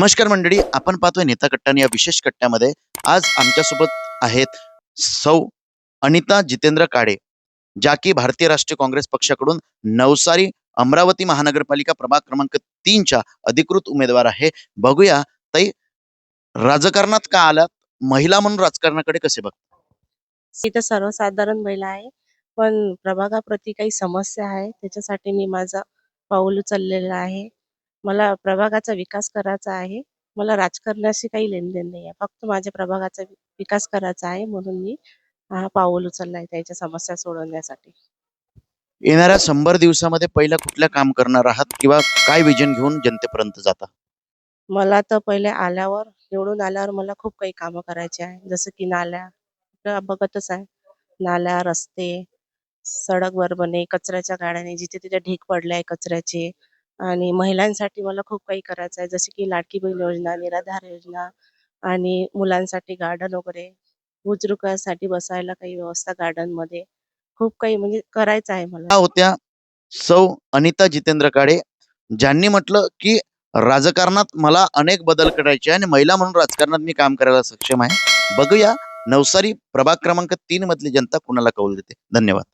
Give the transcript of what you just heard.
नमस्कार मंडळी, आपण पाहतोय नेता कट्टा आणि या विशेष कट्ट्यामध्ये आज आमच्यासोबत आहेत सौ अनिता जितेंद्र काळे, ज्या की भारतीय राष्ट्रीय काँग्रेस पक्षाकडून नवसारी अमरावती महानगरपालिका प्रभाग क्रमांक 3च्या अधिकृत उमेदवार आहे. बघूया ताई, राजकारणात का आलात? महिला म्हणून राजकारणाकडे कसे बघता? मी तर सर्वसाधारण महिला आहे, पण प्रभागाप्रती काही समस्या आहे. त्याच्यासाठी मी माझं पाऊल उचललेलं आहे. मला प्रभागाचा विकास करायचा आहे. मला राजकारणाशी काही लेनदेन नाही आहे. फक्त माझ्या प्रभागाचा विकास करायचा आहे, म्हणून मी हा पाऊल उचलला आहे त्याच्या समस्या सोडवण्यासाठी. येणाऱ्या 100 दिवसामध्ये पहिलं कुठलं काम करणार आहात किंवा काय विजन घेऊन जनतेपर्यंत जाता? मला तर पहिले निवडून आल्यावर मला खूप काही कामं करायची आहे. जसं की नाल्या, तर बघतच आहे. नाल्या, रस्ते, सडक बनवणे, कचऱ्याच्या गाड्याने जिथे-तिथे ढीग पडले आहे कचऱ्याचे. आणि महिलांसाठी मला खूप काही करायचं आहे. जसे की लाडकी बहीण योजना, निराधार योजना आणि मुलांसाठी गार्डन वगैरे, बुजुर्गांसाठी बसायला काही व्यवस्था गार्डनमध्ये. खूप काही म्हणजे करायचं आहे मला. त्या होत्या सौ अनिता जितेंद्र काळे, ज्यांनी म्हटलं की राजकारणात मला अनेक बदल करायचे आणि महिला म्हणून राजकारणात मी काम करायला सक्षम आहे. बघूया नवसारी प्रभाग क्रमांक 3 मधली जनता कुणाला कौल देते. धन्यवाद.